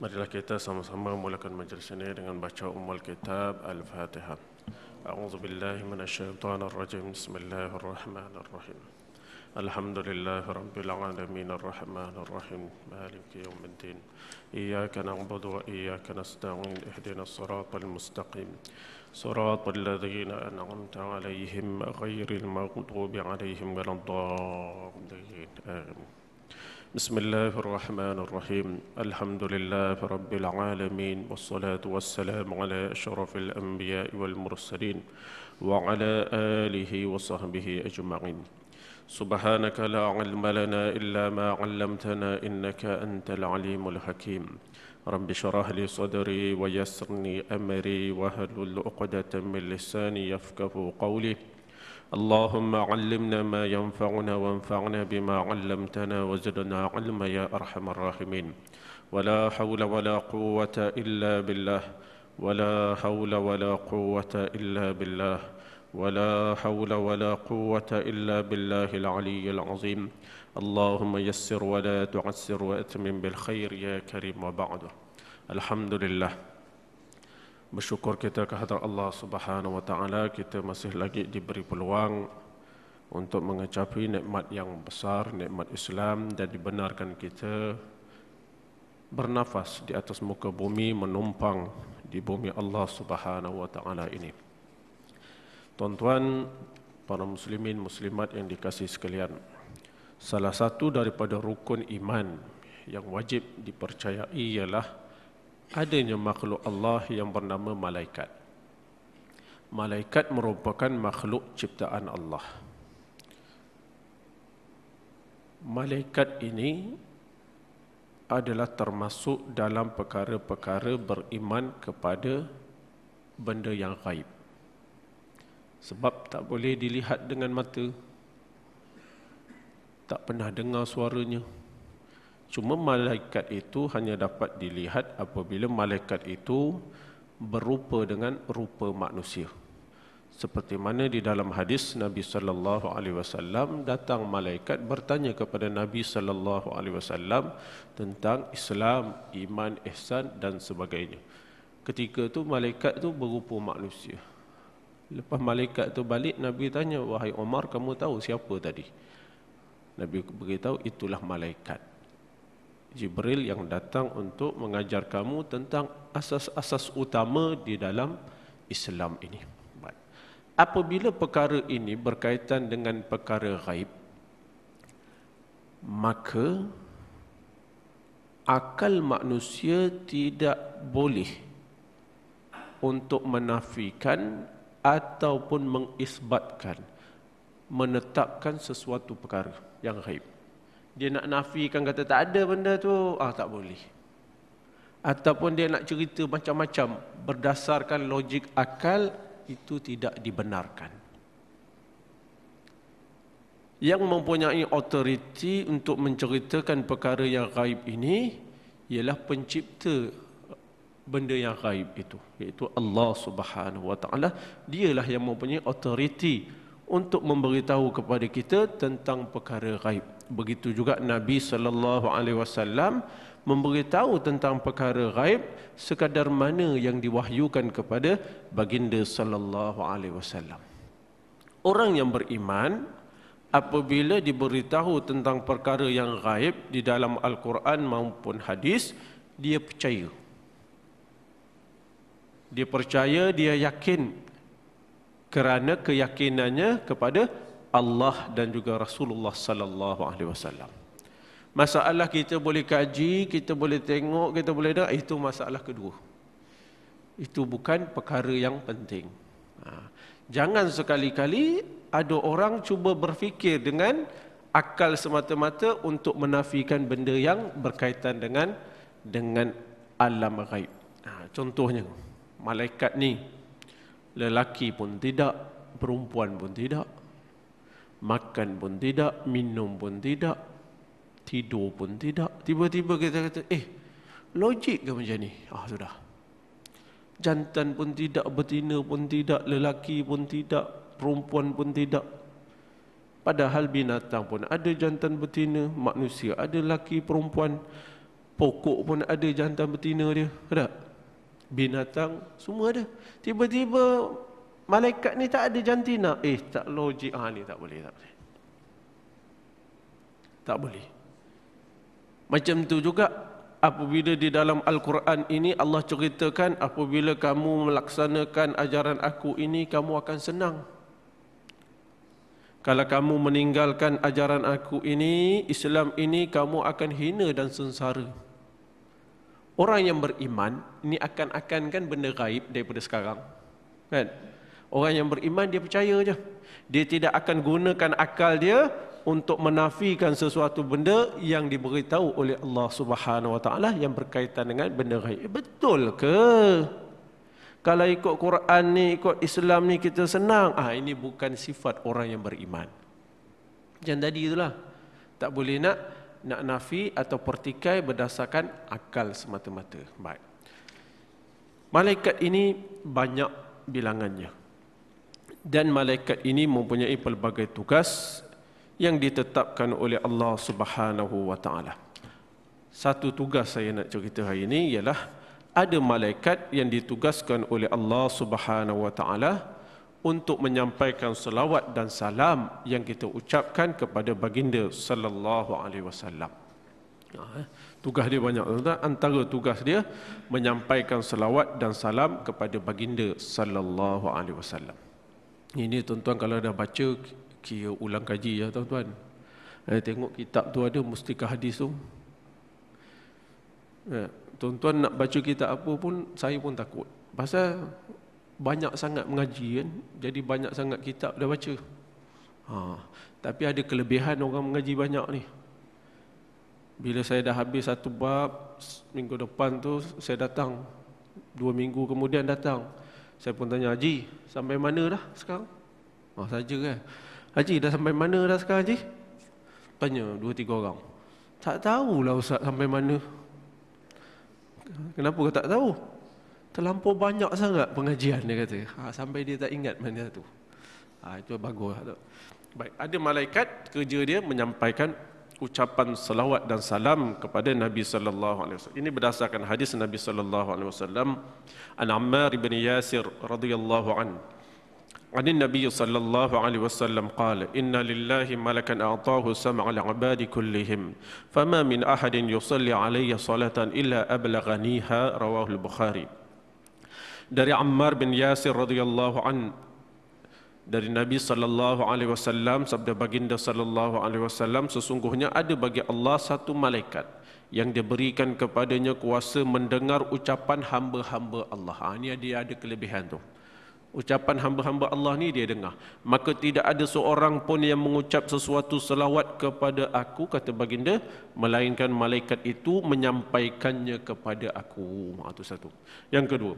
Marilah kita sama-sama mulakan majlis ini dengan baca Ummul Kitab Al-Fatihah. A'udzu billahi minasyaitonir rajim. Bismillahirrahmanirrahim. Alhamdulillahi rabbil alamin arrahmanir rahim maliki yaumiddin. Iyyaka na'budu wa iyyaka nasta'in ihdinas siratal mustaqim. Siratal ladzina an'amta 'alaihim ghairil maghdubi 'alaihim waladdallin. Amin. بسم الله الرحمن الرحيم الحمد لله رب العالمين والصلاة والسلام على أشرف الأنبياء والمرسلين وعلى آله وصحبه أجمعين سبحانك لا علم لنا إلا ما علمتنا إنك أنت العليم الحكيم رب اشرح لي صدري ويسرني أمري واحلل عقدة من لساني يفقهوا قولي اللهم علمنا ما ينفعنا وانفعنا بما علمتنا وزدنا علما يا أرحم الراحمين ولا حول ولا قوة إلا بالله ولا حول ولا قوة إلا بالله ولا حول ولا قوة إلا بالله العلي العظيم اللهم يسر ولا تعسر وأتمم بالخير يا كريم وبعد الحمد لله. Bersyukur kita kehadrat Allah Subhanahu wa taala, kita masih lagi diberi peluang untuk mengecapi nikmat yang besar, nikmat Islam, dan dibenarkan kita bernafas di atas muka bumi, menumpang di bumi Allah Subhanahu wa taala ini. Tuan-tuan, para muslimin muslimat yang dikasihi sekalian, salah satu daripada rukun iman yang wajib dipercayai ialah adanya makhluk Allah yang bernama malaikat. Malaikat merupakan makhluk ciptaan Allah. Malaikat ini adalah termasuk dalam perkara-perkara beriman kepada benda yang gaib. Sebab tak boleh dilihat dengan mata, tak pernah dengar suaranya. Cuma malaikat itu hanya dapat dilihat apabila malaikat itu berupa dengan rupa manusia. Seperti mana di dalam hadis Nabi sallallahu alaihi wasallam, datang malaikat bertanya kepada Nabi sallallahu alaihi wasallam tentang Islam, iman, ihsan dan sebagainya. Ketika itu malaikat itu berupa manusia. Lepas malaikat itu balik, Nabi tanya, "Wahai Umar, kamu tahu siapa tadi?" Nabi beritahu, "Itulah malaikat Jibril yang datang untuk mengajar kamu tentang asas-asas utama di dalam Islam ini." Apabila perkara ini berkaitan dengan perkara gaib, maka akal manusia tidak boleh untuk menafikan ataupun mengisbatkan, menetapkan sesuatu perkara yang gaib. Dia nak nafikan, kata tak ada benda tu, tak boleh. Ataupun dia nak cerita macam-macam berdasarkan logik akal, itu tidak dibenarkan. Yang mempunyai autoriti untuk menceritakan perkara yang gaib ini ialah pencipta benda yang gaib itu, iaitu Allah Subhanahu wa taala. Dialah yang mempunyai autoriti untuk memberitahu kepada kita tentang perkara gaib. Begitu juga Nabi sallallahu alaihi wasallam memberitahu tentang perkara gaib sekadar mana yang diwahyukan kepada baginda sallallahu alaihi wasallam. Orang yang beriman apabila diberitahu tentang perkara yang gaib di dalam Al-Quran maupun hadis, dia percaya. Dia percaya, dia yakin kerana keyakinannya kepada Allah dan juga Rasulullah sallallahu alaihi wasallam. Masalah kita boleh kaji, kita boleh tengok, kita boleh dengar, itu masalah kedua. Itu bukan perkara yang penting. Jangan sekali-kali ada orang cuba berfikir dengan akal semata-mata untuk menafikan benda yang berkaitan dengan alam gaib. Contohnya, malaikat ni lelaki pun tidak, perempuan pun tidak, makan pun tidak, minum pun tidak, tidur pun tidak. Tiba-tiba kita kata, logik ke macam ni? Sudah. Jantan pun tidak, betina pun tidak, lelaki pun tidak, perempuan pun tidak. Padahal binatang pun ada jantan betina, manusia ada lelaki perempuan. Pokok pun ada jantan betina dia, ada. Binatang semua ada. Tiba-tiba malaikat ni tak ada jantina. Tak logik. Ni tak boleh. Tak boleh. Macam tu juga apabila di dalam Al-Quran ini Allah ceritakan apabila kamu melaksanakan ajaran aku ini kamu akan senang. Kalau kamu meninggalkan ajaran aku ini, Islam ini, kamu akan hina dan sengsara. Orang yang beriman ini akan kan benda gaib daripada sekarang, kan? Orang yang beriman dia percaya je. Dia tidak akan gunakan akal dia untuk menafikan sesuatu benda yang diberitahu oleh Allah Subhanahu Wa Taala yang berkaitan dengan benda gaib. Betul ke? Kalau ikut Quran ni, ikut Islam ni kita senang. Ini bukan sifat orang yang beriman. Macam tadi itulah. Tak boleh nak nafi atau pertikai berdasarkan akal semata-mata. Baik. Malaikat ini banyak bilangannya. Dan malaikat ini mempunyai pelbagai tugas yang ditetapkan oleh Allah Subhanahu Wa Taala. Satu tugas saya nak cerita hari ini ialah ada malaikat yang ditugaskan oleh Allah Subhanahu Wa Taala untuk menyampaikan selawat dan salam yang kita ucapkan kepada baginda sallallahu alaihi wasallam. Tugas dia banyak, tuan-tuan. Antara tugas dia menyampaikan selawat dan salam kepada baginda sallallahu alaihi wasallam. Ini tuan-tuan kalau dah baca kira ulang kaji ya tuan-tuan. Tengok kitab tu ada mustika hadis tu. Tuan-tuan nak baca kitab apa pun saya pun takut. Pasal banyak sangat mengaji kan. Jadi banyak sangat kitab dah baca. Tapi ada kelebihan orang mengaji banyak ni. Bila saya dah habis satu bab, minggu depan tu saya datang. 2 minggu kemudian datang. Saya pun tanya, Haji, sampai mana dah sekarang? Saja kan. Haji, dah sampai mana dah sekarang Haji? Tanya 2-3 orang. Tak tahulah Ustaz sampai mana. Kenapa kau tak tahu? Terlampau banyak sangat pengajian, dia kata. Sampai dia tak ingat mana tu. Itu bagus. Baik, ada malaikat kerja dia menyampaikan ucapan selawat dan salam kepada Nabi sallallahu alaihi wasallam. Ini berdasarkan hadis Nabi sallallahu alaihi wasallam an Ammar bin Yasir radhiyallahu an. عن النبي صلى الله عليه وسلم قال إن لله ملكا أعطاه سمع العباد كلهم فما من أحد يصلي علي صلاة إلا أبلغنيها رواه البخاري. Dari Ammar bin Yasir radhiyallahu an, dari Nabi sallallahu alaihi wasallam, sabda baginda sallallahu alaihi wasallam, sesungguhnya ada bagi Allah satu malaikat yang diberikan kepadanya kuasa mendengar ucapan hamba-hamba Allah. Ini dia ada kelebihan tu. Ucapan hamba-hamba Allah ni dia dengar. Maka tidak ada seorang pun yang mengucap sesuatu selawat kepada aku, kata baginda, melainkan malaikat itu menyampaikannya kepada aku. Itu satu. Yang kedua,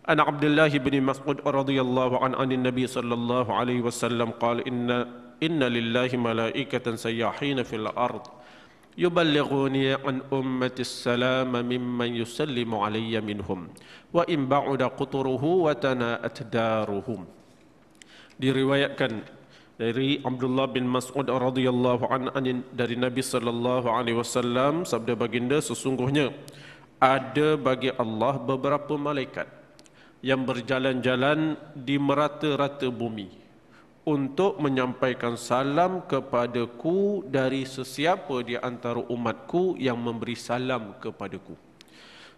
An Abdullah bin Mas'ud radhiyallahu anin Nabi sallallahu alaihi wasallam qala inna lillahi malaikatan sayyahina fil ard yuballighuni an ummati as-salam mimman yusallimu alayya minhum wa in ba'uda quturuhu wa tana'at daruhum. Diriwayatkan dari Abdullah bin Mas'ud radhiyallahu anhu dari Nabi sallallahu alaihi wasallam, sabda baginda, sesungguhnya ada bagi Allah beberapa malaikat yang berjalan-jalan di merata-rata bumi untuk menyampaikan salam kepadaku dari sesiapa di antara umatku yang memberi salam kepadaku,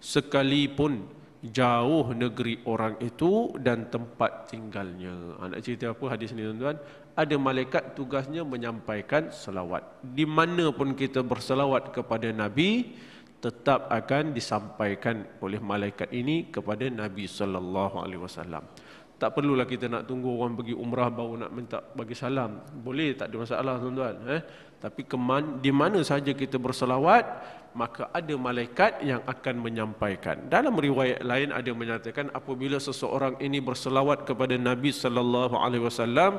sekalipun jauh negeri orang itu dan tempat tinggalnya. Nak cerita apa hadis ni tuan-tuan? Ada malaikat tugasnya menyampaikan selawat. Di mana pun kita berselawat kepada Nabi, tetap akan disampaikan oleh malaikat ini kepada Nabi sallallahu alaihi wasallam. Tak perlulah kita nak tunggu orang pergi umrah baru nak minta bagi salam. Boleh, tak ada masalah tuan-tuan. Tapi di mana saja kita berselawat, maka ada malaikat yang akan menyampaikan. Dalam riwayat lain ada menyatakan apabila seseorang ini berselawat kepada Nabi sallallahu alaihi wasallam,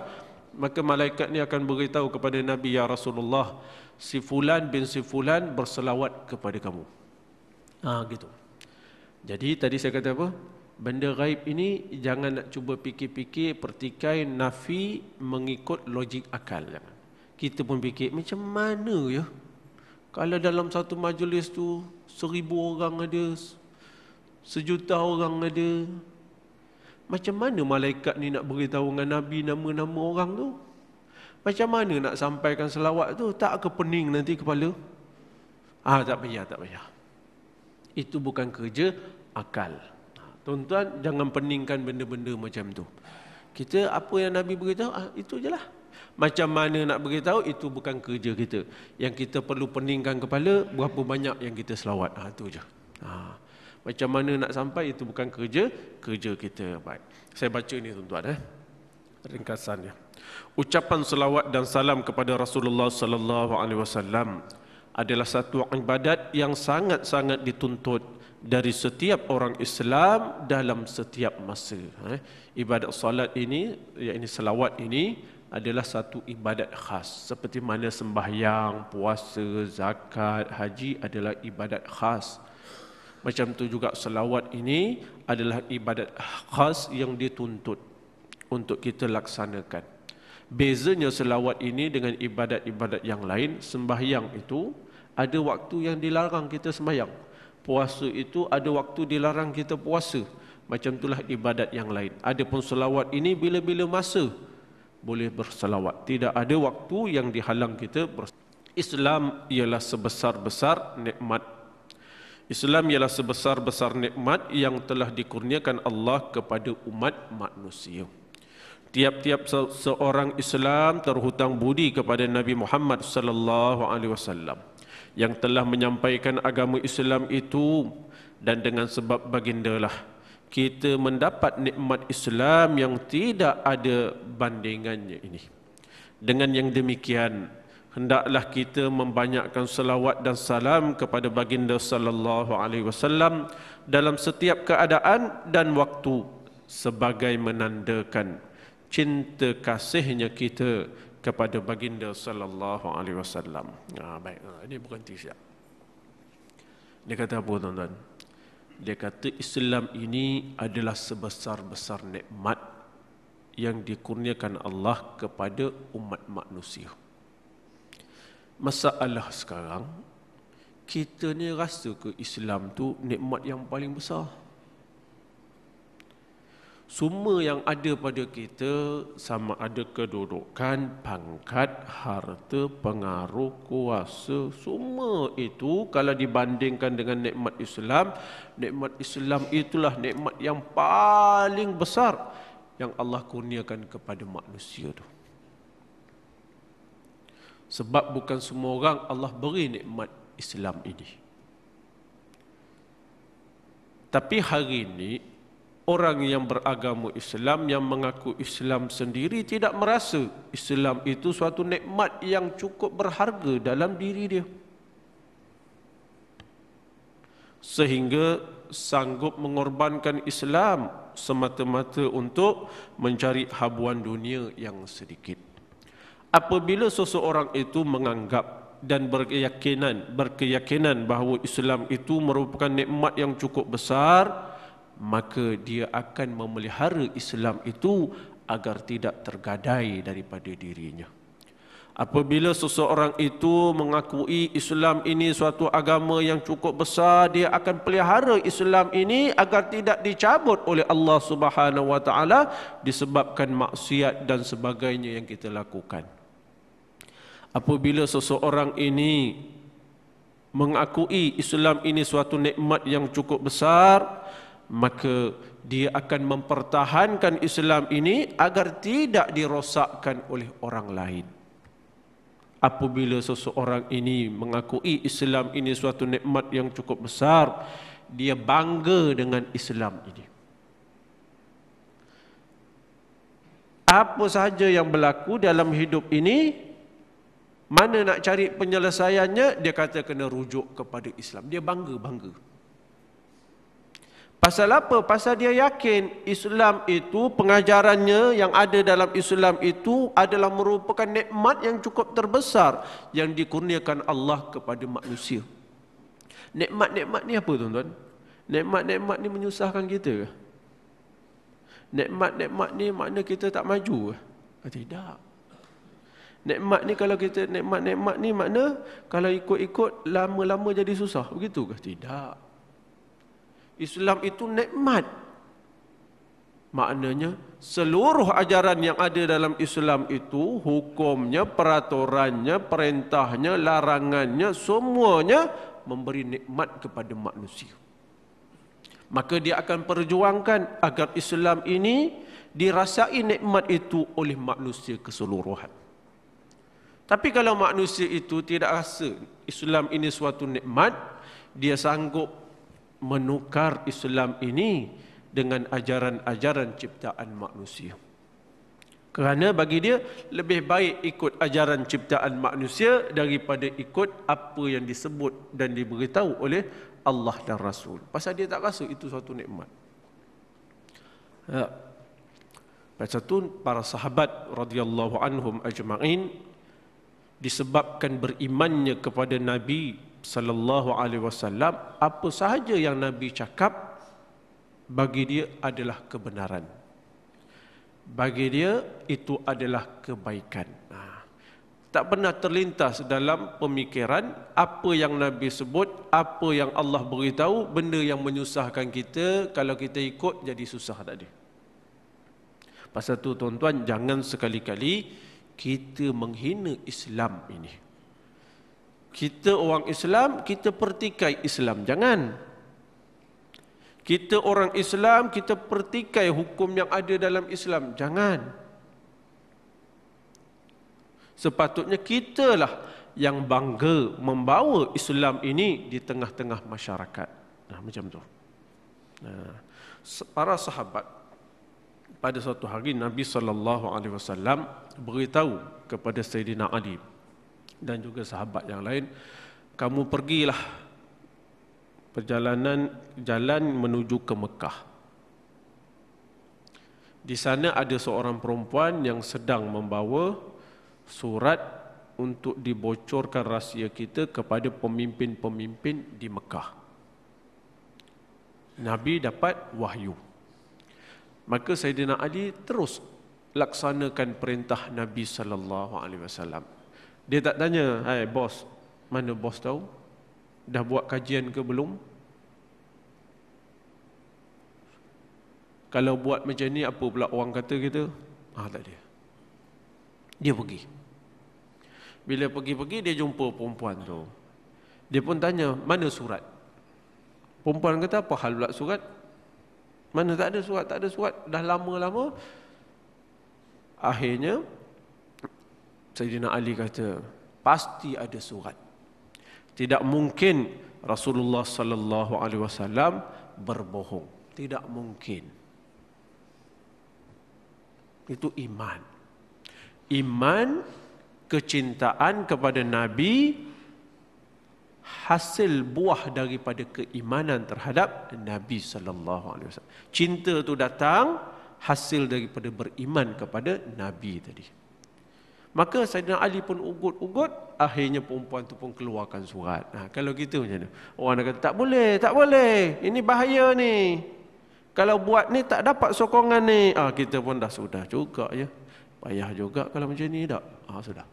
maka malaikat ni akan beritahu kepada Nabi, ya Rasulullah, si fulan bin si fulan berselawat kepada kamu. Gitu. Jadi tadi saya kata apa? Benda gaib ini jangan nak cuba fikir-fikir, pertikai, nafi mengikut logik akal. Kita pun fikir macam mana ya Kalau dalam satu majlis tu 1000 orang ada, 1 juta orang ada, macam mana malaikat ni nak beritahu dengan Nabi nama-nama orang tu? Macam mana nak sampaikan selawat tu? Tak ke pening nanti kepala? Tak payah. Itu bukan kerja akal. Tuan-tuan, jangan peningkan benda-benda macam tu. Kita apa yang Nabi beritahu, itu je lah. Macam mana nak beritahu, itu bukan kerja kita. Yang kita perlu peningkan kepala, berapa banyak yang kita selawat. Itu je. Macam mana nak sampai, itu bukan kerja kita. Baik. Saya baca ni tuan-tuan. Ringkasannya. Ucapan selawat dan salam kepada Rasulullah sallallahu alaihi wasallam adalah satu ibadat yang sangat-sangat dituntut dari setiap orang Islam dalam setiap masa. Ibadat salat ini, yakni selawat ini adalah satu ibadat khas. Seperti mana sembahyang, puasa, zakat, haji adalah ibadat khas. Macam tu juga selawat ini adalah ibadat khas yang dituntut untuk kita laksanakan. Bezanya selawat ini dengan ibadat-ibadat yang lain, sembahyang itu ada waktu yang dilarang kita sembahyang. Puasa itu ada waktu dilarang kita puasa. Macam itulah ibadat yang lain. Adapun selawat ini bila-bila masa boleh berselawat. Tidak ada waktu yang dihalang kita Islam ialah sebesar-besar nikmat. Islam ialah sebesar-besar nikmat yang telah dikurniakan Allah kepada umat manusia. Tiap-tiap seorang Islam terhutang budi kepada Nabi Muhammad sallallahu alaihi wasallam yang telah menyampaikan agama Islam itu, dan dengan sebab bagindalah kita mendapat nikmat Islam yang tidak ada bandingannya ini. Dengan yang demikian, hendaklah kita membanyakkan selawat dan salam kepada baginda sallallahu alaihi wasallam dalam setiap keadaan dan waktu sebagai menandakan cinta kasihnya kita kepada baginda sallallahu alaihi wasallam. Baik, ini bukan tisyak. Dia kata apa tuan-tuan? Dia kata Islam ini adalah sebesar-besar nikmat yang dikurniakan Allah kepada umat manusia. Masalah sekarang, kita ni rasa ke Islam tu nikmat yang paling besar? Semua yang ada pada kita, sama ada kedudukan, pangkat, harta, pengaruh, kuasa, semua itu kalau dibandingkan dengan nikmat Islam itulah nikmat yang paling besar yang Allah kurniakan kepada manusia itu. Sebab bukan semua orang Allah beri nikmat Islam ini. Tapi hari ini orang yang beragama Islam, yang mengaku Islam sendiri, tidak merasa Islam itu suatu nikmat yang cukup berharga dalam diri dia, sehingga sanggup mengorbankan Islam semata-mata untuk mencari habuan dunia yang sedikit. Apabila seseorang itu menganggap dan berkeyakinan bahawa Islam itu merupakan nikmat yang cukup besar, maka dia akan memelihara Islam itu agar tidak tergadai daripada dirinya. Apabila seseorang itu mengakui Islam ini suatu agama yang cukup besar, dia akan pelihara Islam ini agar tidak dicabut oleh Allah Subhanahu wa taala disebabkan maksiat dan sebagainya yang kita lakukan. Apabila seseorang ini mengakui Islam ini suatu nikmat yang cukup besar, maka dia akan mempertahankan Islam ini agar tidak dirosakkan oleh orang lain. Apabila seseorang ini mengakui Islam ini suatu nikmat yang cukup besar, dia bangga dengan Islam ini. Apa sahaja yang berlaku dalam hidup ini, mana nak cari penyelesaiannya, dia kata kena rujuk kepada Islam. Dia bangga. Pasal apa? Pasal dia yakin Islam itu, pengajarannya yang ada dalam Islam itu adalah merupakan nikmat yang cukup terbesar yang dikurniakan Allah kepada manusia. Nikmat-nikmat ni apa tuan-tuan? Nikmat-nikmat ni menyusahkan kita ke? Nikmat-nikmat ni makna kita tak maju ke? Tidak. Nikmat ni kalau kita nikmat ni makna kalau ikut-ikut lama-lama jadi susah. Begitu ke? Tidak. Islam itu nikmat. Maknanya seluruh ajaran yang ada dalam Islam itu, hukumnya, peraturannya, perintahnya, larangannya, semuanya memberi nikmat kepada manusia. Maka dia akan perjuangkan agar Islam ini dirasai nikmat itu oleh manusia keseluruhan. Tapi kalau manusia itu tidak rasa Islam ini suatu nikmat, dia sanggup menukar Islam ini dengan ajaran-ajaran ciptaan manusia. Kerana bagi dia lebih baik ikut ajaran ciptaan manusia daripada ikut apa yang disebut dan diberitahu oleh Allah dan Rasul. Pasal dia tak rasa itu suatu nikmat. Pasal tu para sahabat radhiyallahu anhum ajma'in, disebabkan berimannya kepada Nabi sallallahu alaihi wasallam, apa sahaja yang Nabi cakap bagi dia adalah kebenaran. Bagi dia itu adalah kebaikan. Tak pernah terlintas dalam pemikiran apa yang Nabi sebut, apa yang Allah beritahu, benda yang menyusahkan kita, kalau kita ikut jadi susah tak ada. Pasal tu tuan-tuan, jangan sekali-kali kita menghina Islam ini. Kita orang Islam, kita pertikai Islam. Jangan. Kita orang Islam, kita pertikai hukum yang ada dalam Islam. Jangan. Sepatutnya kitalah yang bangga membawa Islam ini di tengah-tengah masyarakat. Macam tu. Para sahabat, pada suatu hari Nabi SAW beritahu kepada Sayyidina Ali dan juga sahabat yang lain, kamu pergilah jalan menuju ke Mekah. Di sana ada seorang perempuan yang sedang membawa surat untuk dibocorkan rahsia kita kepada pemimpin-pemimpin di Mekah. Nabi dapat wahyu. Maka Sayyidina Ali terus laksanakan perintah Nabi SAW. Dia tak tanya, hai bos, mana bos tahu? Dah buat kajian ke belum? Kalau buat macam ni, apa pula orang kata kita? Tak ada. Dia pergi. Bila pergi-pergi, dia jumpa perempuan tu. Dia pun tanya, mana surat? Perempuan kata, apa hal pula surat? Mana tak ada surat, tak ada surat. Dah lama-lama. Akhirnya, Sayyidina Ali kata, pasti ada surat. Tidak mungkin Rasulullah sallallahu alaihi wasallam berbohong. Tidak mungkin. Itu iman. Iman, kecintaan kepada Nabi, hasil buah daripada keimanan terhadap Nabi sallallahu alaihi wasallam. Cinta tu datang hasil daripada beriman kepada Nabi tadi. Maka Sayyidina Ali pun ugut-ugut, akhirnya perempuan tu pun keluarkan surat. Kalau gitu macam mana? Orang nak kata, tak boleh, tak boleh. Ini bahaya ni. Kalau buat ni tak dapat sokongan ni. Kita pun dah sudah juga ya. Payah juga kalau macam ni tak? Sudah.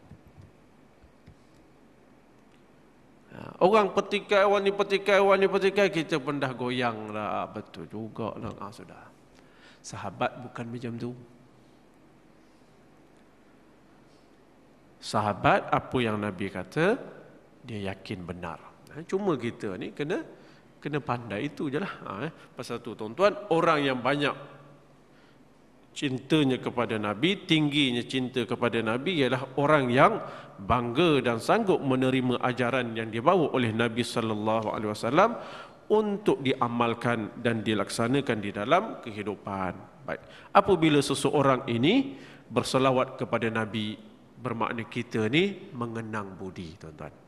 Orang petikai, orang ni petikai, orang ni petikai, kita pun dah goyang lah. Betul juga lah. Sudah. Sahabat bukan macam tu. Sahabat, apa yang Nabi kata, dia yakin benar. Cuma kita ni kena pandai itu je lah. Pasal tu tuan-tuan, orang yang banyak cintanya kepada Nabi, tingginya cinta kepada Nabi ialah orang yang bangga dan sanggup menerima ajaran yang dibawa oleh Nabi sallallahu alaihi wasallam untuk diamalkan dan dilaksanakan di dalam kehidupan. Baik. Apabila seseorang ini berselawat kepada Nabi, bermakna kita ni mengenang budi, tuan-tuan.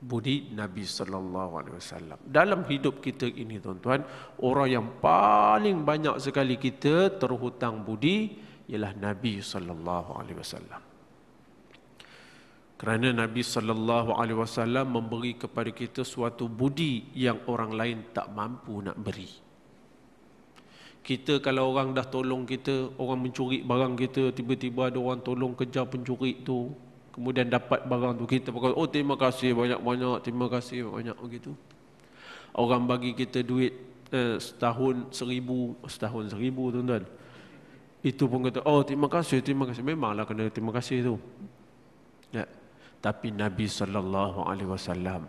Budi Nabi sallallahu alaihi wasallam. Dalam hidup kita ini, tuan-tuan, orang yang paling banyak sekali kita terhutang budi ialah Nabi sallallahu alaihi wasallam. Kerana Nabi sallallahu alaihi wasallam memberi kepada kita suatu budi yang orang lain tak mampu nak beri. Kita kalau orang dah tolong kita, orang mencuri barang kita, tiba-tiba ada orang tolong kejar pencuri tu, kemudian dapat barang tu kita berkata, oh terima kasih banyak-banyak, terima kasih banyak begitu. Orang bagi kita duit setahun 1,000, setahun 1,000 tuan-tuan. Itu pun kata, oh terima kasih. Memanglah kena terima kasih tu. Ya. Tapi Nabi SAW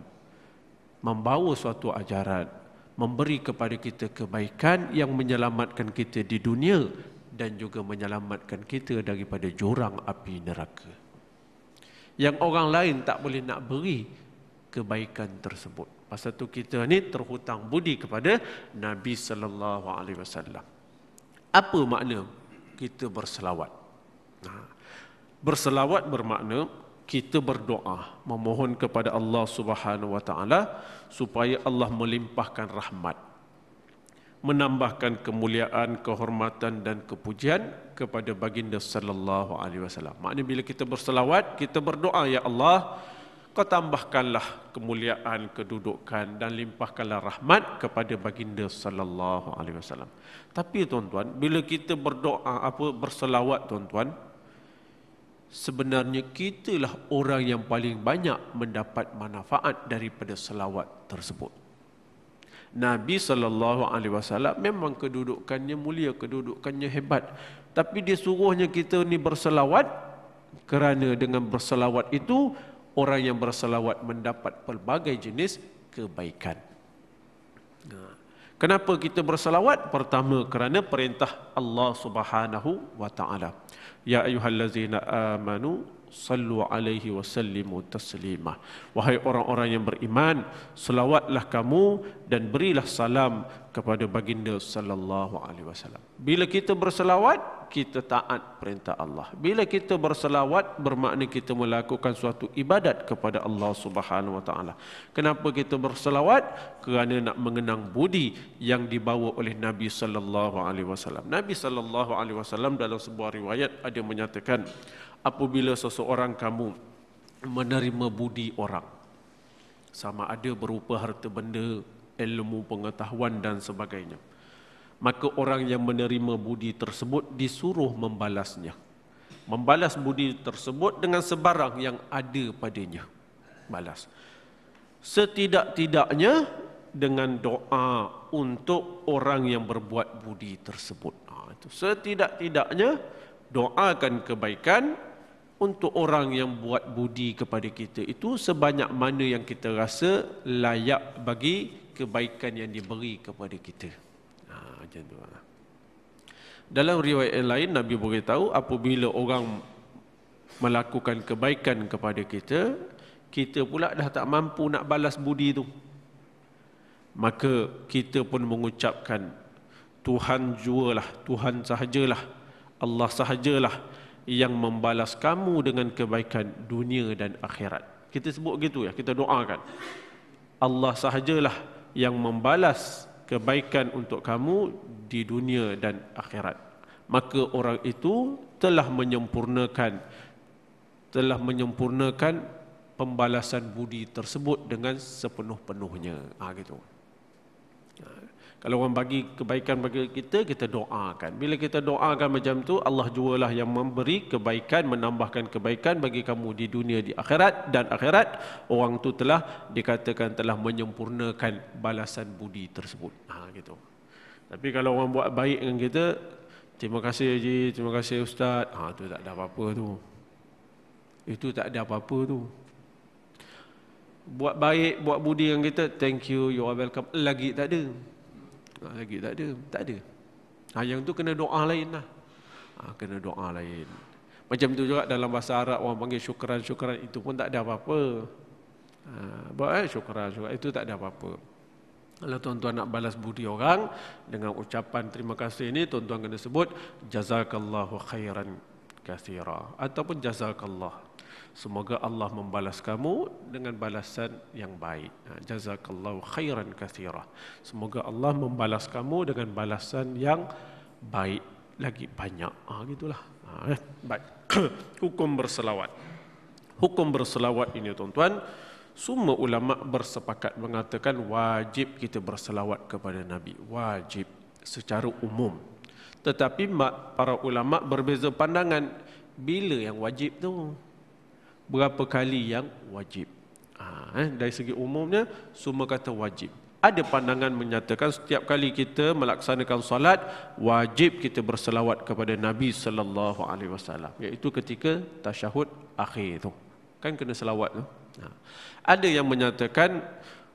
membawa suatu ajaran, memberi kepada kita kebaikan yang menyelamatkan kita di dunia dan juga menyelamatkan kita daripada jurang api neraka. Yang orang lain tak boleh nak beri kebaikan tersebut. Pasal tu kita ni terhutang budi kepada Nabi sallallahu alaihi wasallam. Apa makna kita berselawat? Berselawat bermakna kita berdoa, memohon kepada Allah Subhanahu wa taala supaya Allah melimpahkan rahmat, menambahkan kemuliaan, kehormatan dan kepujian kepada baginda sallallahu alaihi wasallam. Maknanya bila kita berselawat, kita berdoa, ya Allah, kau tambahkanlah kemuliaan, kedudukan dan limpahkanlah rahmat kepada baginda sallallahu alaihi wasallam. Tapi tuan-tuan, bila kita berdoa berselawat tuan-tuan, sebenarnya kitalah orang yang paling banyak mendapat manfaat daripada selawat tersebut. Nabi SAW memang kedudukannya mulia, kedudukannya hebat. Tapi dia suruhnya kita ni berselawat, kerana dengan berselawat itu, orang yang berselawat mendapat pelbagai jenis kebaikan. Kenapa kita berselawat? Pertama, kerana perintah Allah Subhanahu wa taala. Ya ayyuhallazina amanu sallu alaihi wa sallimu taslima. Wahai orang-orang yang beriman, selawatlah kamu dan berilah salam kepada baginda sallallahu alaihi wasallam. Bila kita berselawat, kita taat perintah Allah. Bila kita berselawat, bermakna kita melakukan suatu ibadat kepada Allah Subhanahu wa taala. Kenapa kita berselawat? Kerana nak mengenang budi yang dibawa oleh Nabi sallallahu alaihi wasallam. Nabi sallallahu alaihi wasallam dalam sebuah riwayat ada menyatakan, apabila seseorang kamu menerima budi orang, sama ada berupa harta benda, ilmu, pengetahuan dan sebagainya, maka orang yang menerima budi tersebut disuruh membalasnya. Membalas budi tersebut dengan sebarang yang ada padanya. Balas. Setidak-tidaknya dengan doa untuk orang yang berbuat budi tersebut. Setidak-tidaknya doakan kebaikan untuk orang yang buat budi kepada kita itu sebanyak mana yang kita rasa layak bagi kebaikan yang diberi kepada kita. Macam tu. Dalam riwayat yang lain, Nabi beritahu apabila orang melakukan kebaikan kepada kita, kita pula dah tak mampu nak balas budi tu, maka kita pun mengucapkan, Tuhan jualah, Tuhan sahajalah, Allah sahajalah yang membalas kamu dengan kebaikan dunia dan akhirat. Kita sebut gitu ya, kita doakan. Allah sahajalah yang membalas kebaikan untuk kamu di dunia dan akhirat. Maka orang itu telah menyempurnakan pembalasan budi tersebut dengan sepenuh-penuhnya. Gitu. Kalau orang bagi kebaikan bagi kita, kita doakan. Bila kita doakan macam tu, Allah jualah yang memberi kebaikan, menambahkan kebaikan bagi kamu di dunia, di akhirat. Dan akhirat, orang tu telah dikatakan telah menyempurnakan balasan budi tersebut. Gitu. Tapi kalau orang buat baik dengan kita, terima kasih Haji, terima kasih Ustaz, tu tak ada apa-apa tu. Itu tak ada apa-apa tu. Buat baik, buat budi dengan kita, thank you, you are welcome, lagi tak ada. Lagi tak ada. Yang tu kena doa lain lah. Kena doa lain. Macam tu juga dalam bahasa Arab orang panggil syukran, itu pun tak ada apa-apa. Buat syukran, itu tak ada apa-apa. Kalau tuan-tuan nak balas budi orang dengan ucapan terima kasih ini, tuan-tuan kena sebut jazakallahu khairan katsira ataupun jazakallah. Semoga Allah membalas kamu dengan balasan yang baik. Jazakallahu khairan katsira. Semoga Allah membalas kamu dengan balasan yang baik lagi banyak. Gitulah. Baik. Hukum berselawat. Hukum berselawat ini tuan-tuan, semua ulama bersepakat mengatakan wajib kita berselawat kepada Nabi. Wajib secara umum. Tetapi para ulama berbeza pandangan bila yang wajib tu. berapa kali yang wajib. Dari segi umumnya semua kata wajib. Ada pandangan menyatakan setiap kali kita melaksanakan solat wajib kita berselawat kepada Nabi sallallahu alaihi wasallam, iaitu ketika tasyahud akhir tu. Kan kena selawat tu. Ada yang menyatakan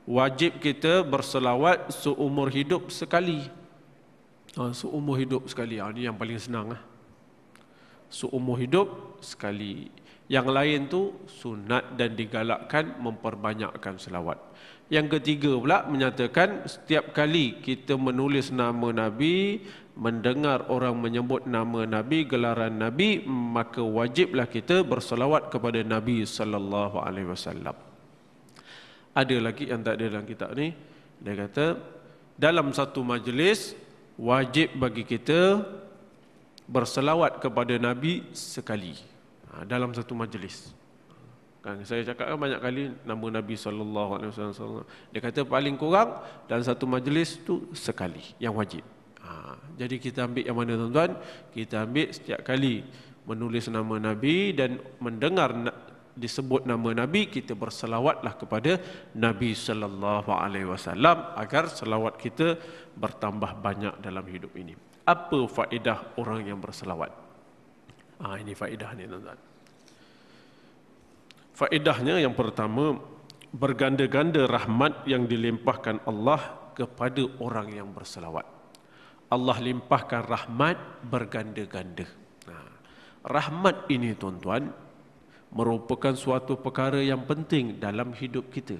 wajib kita berselawat seumur hidup sekali. Seumur hidup sekali. Ini yang paling senang. Seumur hidup sekali. Yang lain tu sunat dan digalakkan memperbanyakkan selawat. Yang ketiga pula menyatakan setiap kali kita menulis nama Nabi, mendengar orang menyebut nama Nabi, gelaran Nabi, maka wajiblah kita berselawat kepada Nabi sallallahu alaihi wasallam. Ada lagi yang tak ada dalam kitab ni, dia kata dalam satu majlis wajib bagi kita berselawat kepada Nabi sekali. Dalam satu majlis. Kan saya cakap kan banyak kali nama Nabi sallallahu alaihi wasallam. Dia kata paling kurang dalam satu majlis tu sekali yang wajib. Jadi kita ambil yang mana tuan-tuan? Kita ambil setiap kali menulis nama Nabi dan mendengar disebut nama Nabi, kita berselawatlah kepada Nabi sallallahu alaihi wasallam agar selawat kita bertambah banyak dalam hidup ini. Apa faedah orang yang berselawat? Ini faedah ni tuan-tuan. Faedahnya yang pertama, berganda-ganda rahmat yang dilimpahkan Allah kepada orang yang berselawat. Allah limpahkan rahmat berganda-ganda. Rahmat ini tuan-tuan merupakan suatu perkara yang penting dalam hidup kita.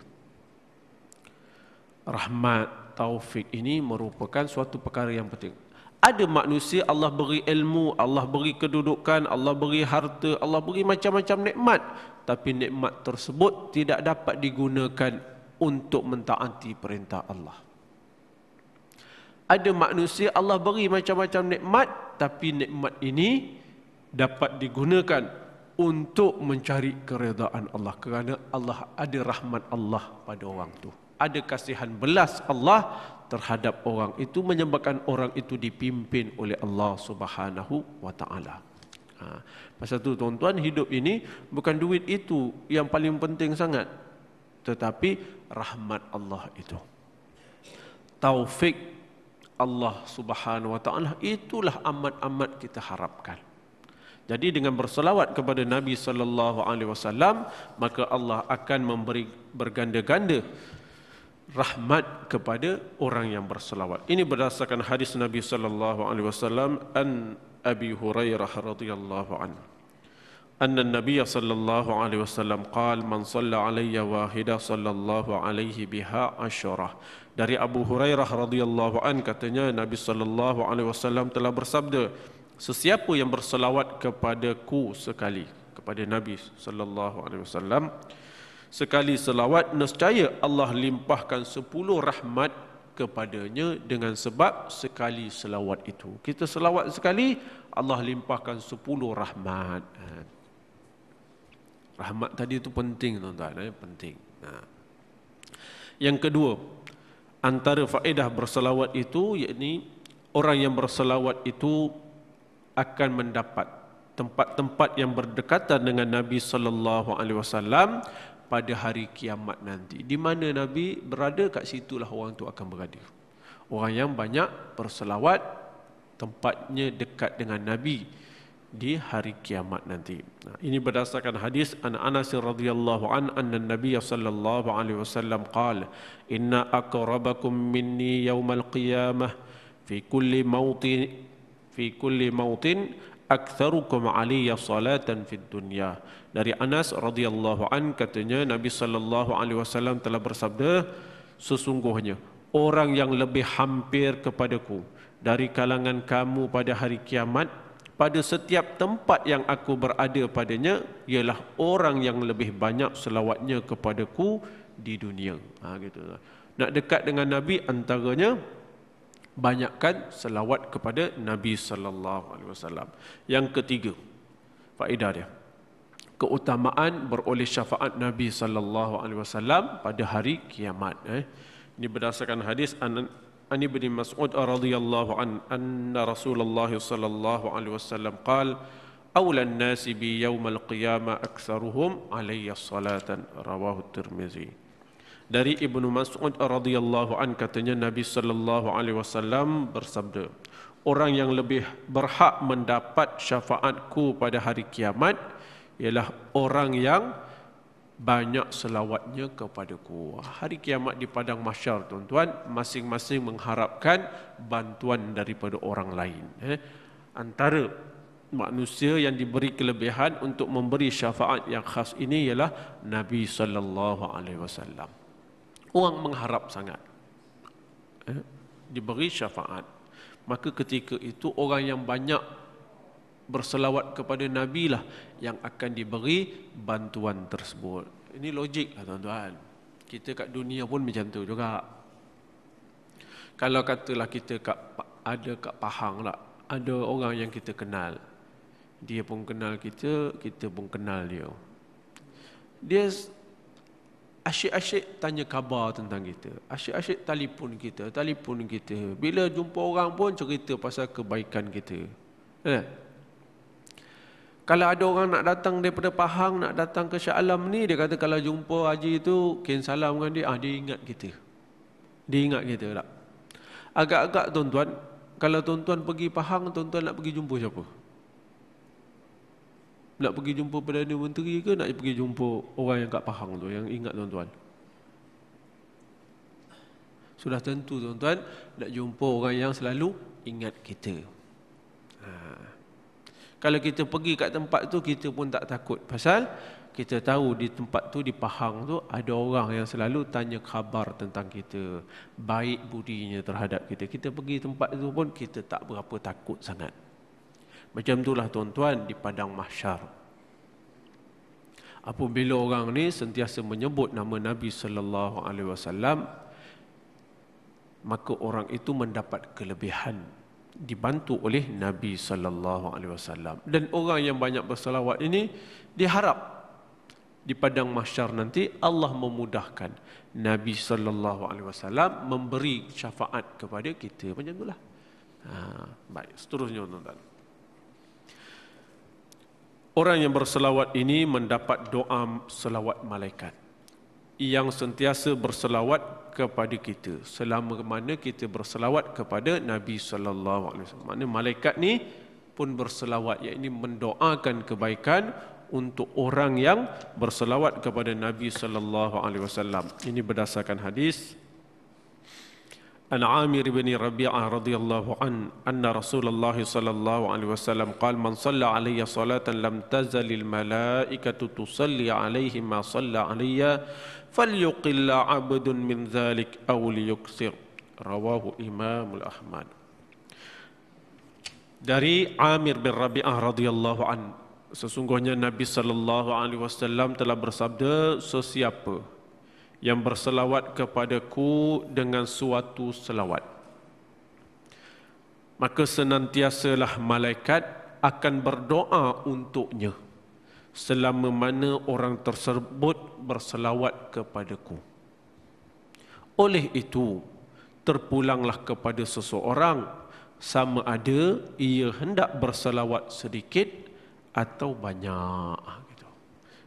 Rahmat, taufik ini merupakan suatu perkara yang penting. Ada manusia Allah beri ilmu, Allah beri kedudukan, Allah beri harta, Allah beri macam-macam nikmat, tapi nikmat tersebut tidak dapat digunakan untuk mentaati perintah Allah. Ada manusia Allah beri macam-macam nikmat, tapi nikmat ini dapat digunakan untuk mencari keredaan Allah, kerana Allah ada rahmat Allah pada orang itu. Ada kasihan belas Allah terhadap orang itu, menyebabkan orang itu dipimpin oleh Allah Subhanahu wa taala. Pasal tu tuan-tuan, hidup ini bukan duit itu yang paling penting sangat, tetapi rahmat Allah itu. Taufik Allah Subhanahu wa taala itulah amat-amat kita harapkan. Jadi dengan berselawat kepada Nabi sallallahu alaihi wasallam, maka Allah akan memberi berganda-ganda rahmat kepada orang yang berselawat. Ini berdasarkan hadis Nabi sallallahu alaihi wasallam an Abi Hurairah radhiyallahu anhu. Anna Nabi sallallahu alaihi wasallam qala man shalla alayya wahida sallallahu alaihi biha asyarah. Dari Abu Hurairah radhiyallahu anhu katanya Nabi sallallahu alaihi wasallam telah bersabda, sesiapa yang berselawat kepadaku sekali, kepada Nabi sallallahu alaihi wasallam sekali selawat, nescaya Allah limpahkan 10 rahmat kepadanya dengan sebab sekali selawat itu. Kita selawat sekali, Allah limpahkan 10 rahmat. Rahmat tadi itu penting tuan-tuan, penting. Yang kedua, antara faedah berselawat itu, yakni orang yang berselawat itu akan mendapat tempat-tempat yang berdekatan dengan Nabi sallallahu alaihi wasallam pada hari kiamat nanti. Di mana Nabi berada, kat situlah orang tu akan berada. Orang yang banyak berselawat, tempatnya dekat dengan Nabi di hari kiamat nanti. Ini berdasarkan hadis Anas radhiyallahu an anna Nabi sallallahu alaihi wasallam qala inna aqrabakum minni yaumal qiyamah fi kulli mautin aktsarukum alayya salatan fid dunya. Dari Anas radhiyallahu an katanya Nabi sallallahu alaihi wasallam telah bersabda, sesungguhnya orang yang lebih hampir kepadaku dari kalangan kamu pada hari kiamat, pada setiap tempat yang aku berada padanya, ialah orang yang lebih banyak selawatnya kepadaku di dunia. Gitu. Nak dekat dengan Nabi, antaranya banyakkan selawat kepada Nabi sallallahu alaihi wasallam. Yang ketiga, faedah dia, keutamaan beroleh syafaat Nabi sallallahu alaihi wasallam pada hari kiamat. Ini berdasarkan hadis an Ibn Mas'ud radhiyallahu an anna Rasulullah sallallahu alaihi wasallam qala Awlan nasi bi yaumal qiyamah aktsaruhum alayya salatan, rawahu Tirmizi. Dari Ibnu Mas'ud radhiyallahu an katanya Nabi sallallahu alaihi wasallam bersabda, orang yang lebih berhak mendapat syafaatku pada hari kiamat ialah orang yang banyak selawatnya kepadaku. Hari kiamat di padang mahsyar, tuan-tuan, masing-masing mengharapkan bantuan daripada orang lain. Antara manusia yang diberi kelebihan untuk memberi syafaat yang khas ini ialah Nabi sallallahu alaihi wasallam. Orang mengharap sangat diberi syafaat. Maka ketika itu orang yang banyak berselawat kepada Nabi lah yang akan diberi bantuan tersebut. Ini logik lah tuan-tuan. Kita kat dunia pun macam tu juga. Kalau katalah kita ada kat Pahang lah, ada orang yang kita kenal. Dia pun kenal kita, kita pun kenal dia. Dia asyik-asyik tanya khabar tentang kita. Asyik-asyik telefon kita. Bila jumpa orang pun cerita pasal kebaikan kita. Kalau ada orang nak datang daripada Pahang, nak datang ke Shah Alam ni, dia kata kalau jumpa haji tu, kirim salam dengan dia, dia ingat kita. Dia ingat kita tak? Agak-agak tuan-tuan, kalau tuan-tuan pergi Pahang, tuan-tuan nak pergi jumpa siapa? Nak pergi jumpa Perdana Menteri ke nak pergi jumpa orang yang kat Pahang tu, yang ingat tuan-tuan? Sudah tentu tuan-tuan, nak jumpa orang yang selalu ingat kita. Kalau kita pergi kat tempat tu, kita pun tak takut. Pasal kita tahu di tempat tu, di Pahang tu, ada orang yang selalu tanya khabar tentang kita. Baik budinya terhadap kita. Kita pergi tempat tu pun, kita tak berapa takut sangat. Macam itulah tuan-tuan di padang mahsyar. Apabila orang ni sentiasa menyebut nama Nabi sallallahu alaihi wasallam, maka orang itu mendapat kelebihan, dibantu oleh Nabi sallallahu alaihi wasallam. Dan orang yang banyak berselawat ini diharap di padang mahsyar nanti Allah memudahkan Nabi sallallahu alaihi wasallam memberi syafaat kepada kita. Macam itulah. Baik, seterusnya tuan-tuan. Orang yang berselawat ini mendapat doa selawat malaikat yang sentiasa berselawat kepada kita selama mana kita berselawat kepada Nabi sallallahu alaihi wasallam. Maknanya malaikat ni pun berselawat, iaitu mendoakan kebaikan untuk orang yang berselawat kepada Nabi sallallahu alaihi wasallam. Ini berdasarkan hadis An Amir bin Rabi'ah radhiyallahu anna Rasulullah sallallahu alaihi wasallam qala man shalla alayya salatan lam tazalil malaikatu tusalli alaihi ma shalla alayya falyuqil 'abdun min dhalik aw liyuksir, rawahu Imam Ahmad. Dari Amir bin Rabi'ah radhiyallahu an, sesungguhnya Nabi sallallahu alaihi wasallam telah bersabda, sesiapa yang berselawat kepadaku dengan suatu selawat, maka senantiasalah malaikat akan berdoa untuknya selama mana orang tersebut berselawat kepadaku. Oleh itu, terpulanglah kepada seseorang sama ada ia hendak berselawat sedikit atau banyak.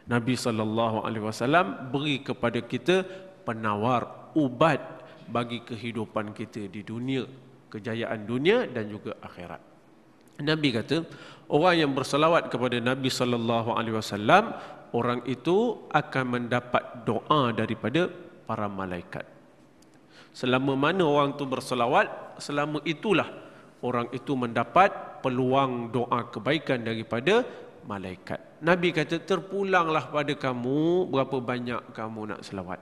Nabi SAW beri kepada kita penawar, ubat bagi kehidupan kita di dunia, kejayaan dunia dan juga akhirat. Nabi kata, orang yang berselawat kepada Nabi SAW, orang itu akan mendapat doa daripada para malaikat. Selama mana orang itu berselawat, selama itulah orang itu mendapat peluang doa kebaikan daripada malaikat. Nabi kata, terpulanglah pada kamu berapa banyak kamu nak selawat.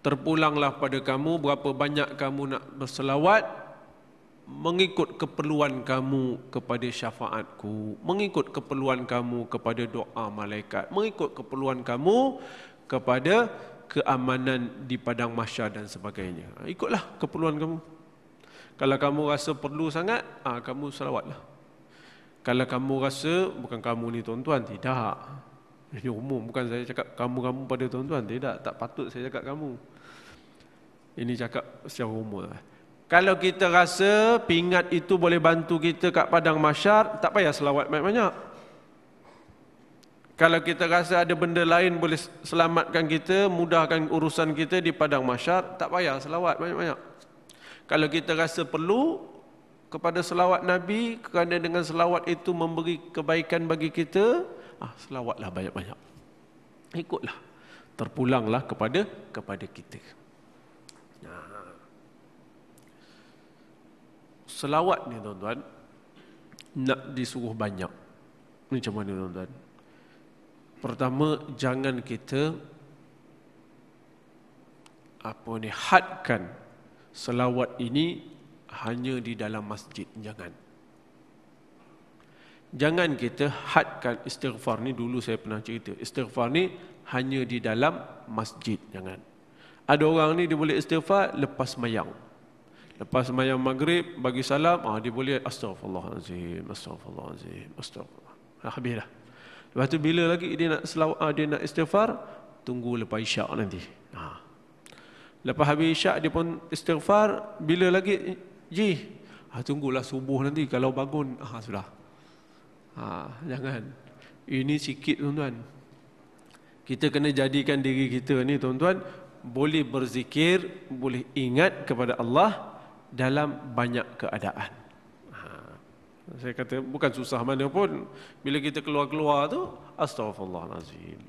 Terpulanglah pada kamu berapa banyak kamu nak berselawat mengikut keperluan kamu kepada syafaatku, mengikut keperluan kamu kepada doa malaikat, mengikut keperluan kamu kepada keamanan di padang mahsyar dan sebagainya. Ikutlah keperluan kamu. Kalau kamu rasa perlu sangat, kamu selawatlah. Kalau kamu rasa, bukan kamu ni tuan-tuan, tidak. Ini umum, bukan saya cakap kamu-kamu pada tuan-tuan, tidak. Tak patut saya cakap kamu. Ini cakap secara umum. Kalau kita rasa pingat itu boleh bantu kita kat padang mahsyar, tak payah selawat banyak-banyak. Kalau kita rasa ada benda lain boleh selamatkan kita, mudahkan urusan kita di padang mahsyar, tak payah selawat banyak-banyak. Kalau kita rasa perlu kepada selawat Nabi, kerana dengan selawat itu memberi kebaikan bagi kita, selawatlah banyak-banyak. Ikutlah, terpulanglah kepada kita. Selawat ni tuan-tuan, nak disuruh banyak. Macam mana tuan-tuan? Pertama, jangan kita hadkan selawat ini hanya di dalam masjid. Jangan kita hadkan istighfar ni, dulu saya pernah cerita, istighfar ni hanya di dalam masjid. Jangan. Ada orang ni dia boleh istighfar lepas sembahyang. Lepas sembahyang maghrib, bagi salam, dia boleh astaghfirullahalazim, astaghfirullahalazim, astaghfirullah. Habis dah. Lepas tu bila lagi dia nak dia nak istighfar, tunggu lepas isyak nanti. Lepas habis isyak dia pun istighfar, bila lagi tunggulah subuh nanti, kalau bangun sudah. Jangan. Ini sikit tuan-tuan. Kita kena jadikan diri kita ni tuan-tuan boleh berzikir, boleh ingat kepada Allah dalam banyak keadaan. Saya kata bukan susah mana pun, bila kita keluar-keluar tu astaghfirullahalazim,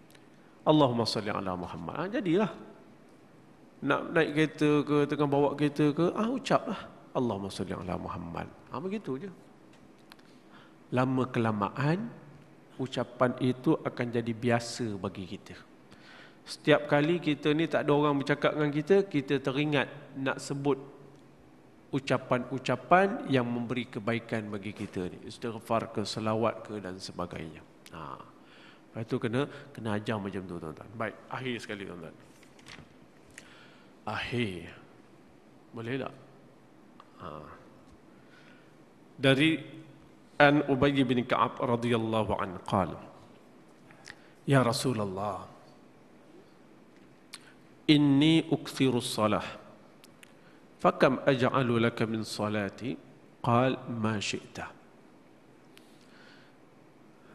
Allahumma salli ala Muhammad, jadilah. Nak naik kereta ke, tengah bawa kereta ke, ucaplah Allahumma salli ala Muhammad. Begitu je. Lama kelamaan ucapan itu akan jadi biasa bagi kita. Setiap kali kita ni tak ada orang bercakap dengan kita, kita teringat nak sebut ucapan-ucapan yang memberi kebaikan bagi kita ni. Istighfar ke, selawat ke dan sebagainya. Lepas tu kena ajar macam tu tuan-tuan. Baik, akhir sekali tuan-tuan. Akhir. Boleh tak? Dari An Ubay bin Ka'ab radhiyallahu anhu qala, Ya Rasulullah, inni ukthiru salah, fakam aj'alu laka min salati? Qal ma syi'ta.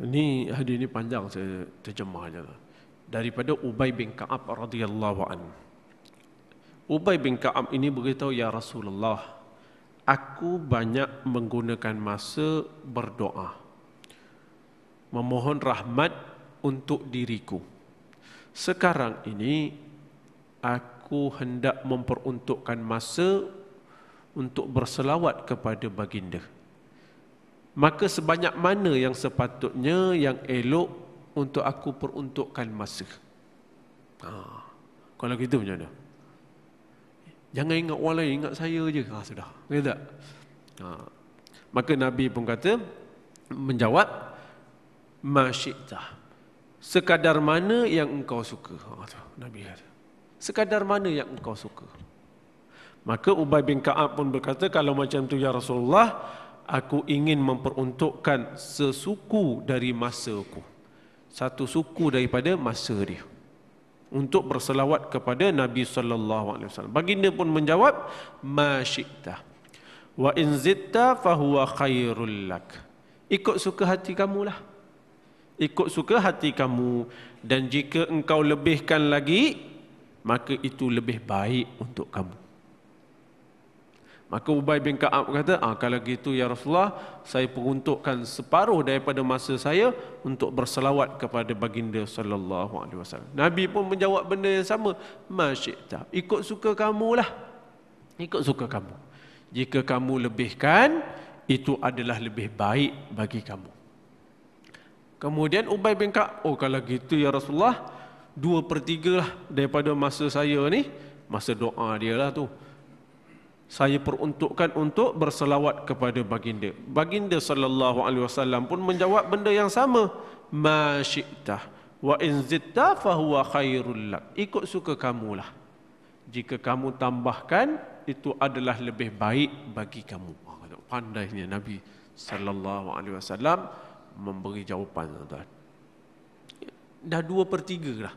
Ini hadis ini panjang, saya terjemah saja. Daripada Ubay bin Ka'ab radhiyallahu anhu. Ubay bin Ka'ab ini beritahu, Ya Rasulullah, aku banyak menggunakan masa berdoa, memohon rahmat untuk diriku. Sekarang ini aku hendak memperuntukkan masa untuk berselawat kepada baginda. Maka sebanyak mana yang sepatutnya, yang elok untuk aku peruntukkan masa? Kalau gitu macam mana? Jangan ingat orang lain, ingat saya je. Sudah. Betul tak? Maka Nabi pun kata, menjawab, ma syi'ta. Sekadar mana yang engkau suka. Nabi kata, sekadar mana yang engkau suka. Maka Ubay bin Ka'ab pun berkata, kalau macam tu ya Rasulullah, aku ingin memperuntukkan sesuku dari masaku, satu suku daripada masa dia, untuk berselawat kepada Nabi sallallahu alaihi wasallam. Baginda pun menjawab, ma syi'ta wa in zitta fahuwa khairul lak. Ikut suka hati kamulah. Ikut suka hati kamu, dan jika engkau lebihkan lagi, maka itu lebih baik untuk kamu. Maka Ubay bin Ka'ab kata, kalau gitu ya Rasulullah, saya peruntukkan separuh daripada masa saya untuk berselawat kepada baginda sallallahu alaihi wasallam. Nabi pun menjawab benda yang sama, ma syi'ta. Ikut suka kamulah. Ikut suka kamu. Jika kamu lebihkan, itu adalah lebih baik bagi kamu. Kemudian Ubay bin Ka'ab, kalau gitu ya Rasulullah, 2/3 lah daripada masa saya ni, masa doa dia lah tu, saya peruntukkan untuk berselawat kepada baginda. Baginda sallallahu alaihi wasallam pun menjawab benda yang sama, ma syi'ta wa in zitta fa huwa khairul lak. Ikut suka kamulah. Jika kamu tambahkan, itu adalah lebih baik bagi kamu. Pandainya Nabi sallallahu alaihi wasallam memberi jawapan, tuan-tuan. Dah 2/3 lah.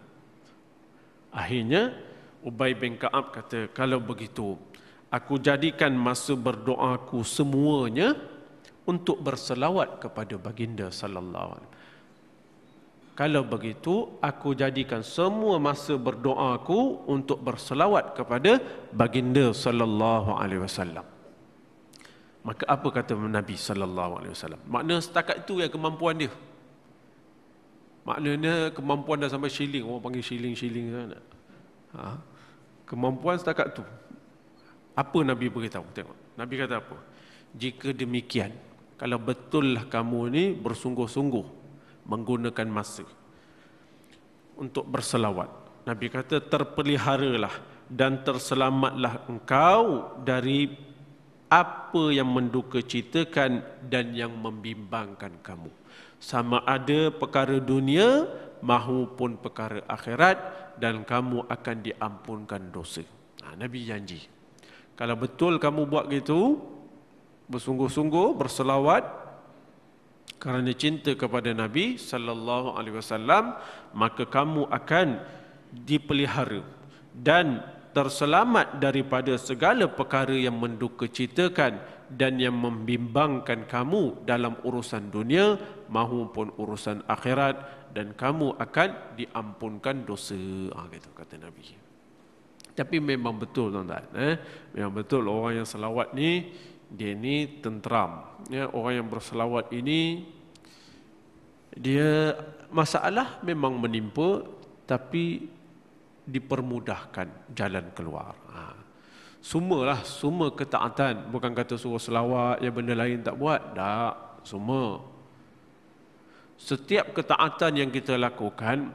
Akhirnya Ubay bin Ka'ab kata, kalau begitu aku jadikan masa berdoaku semuanya untuk berselawat kepada baginda sallallahu alaihi wasallam. Kalau begitu, aku jadikan semua masa berdoaku untuk berselawat kepada baginda sallallahu alaihi wasallam. Maka apa kata Nabi sallallahu alaihi wasallam? Makna setakat itu yang kemampuan dia. Maknanya kemampuan dah sampai shilling, orang panggil shilling kan. Kemampuan setakat tu. Apa Nabi beritahu? Tengok. Nabi kata apa? Jika demikian, kalau betullah kamu ni bersungguh-sungguh menggunakan masa untuk berselawat, Nabi kata terpeliharalah dan terselamatlah engkau dari apa yang menduka citakan dan yang membimbangkan kamu, sama ada perkara dunia maupun perkara akhirat, dan kamu akan diampunkan dosa. Nabi janji, kalau betul kamu buat gitu, bersungguh-sungguh berselawat kerana cinta kepada Nabi sallallahu alaihi wasallam, maka kamu akan dipelihara dan terselamat daripada segala perkara yang menduka citakan dan yang membimbangkan kamu dalam urusan dunia maupun urusan akhirat, dan kamu akan diampunkan dosa. Gitu kata Nabi. Tapi memang betul tuan-tuan, memang betul orang yang selawat ni dia ni tenteram. Orang yang berselawat ini dia masalah memang menimpa, tapi dipermudahkan jalan keluar. Semua ketaatan, bukan kata suruh selawat yang benda lain tak buat, tak, semua. Setiap ketaatan yang kita lakukan,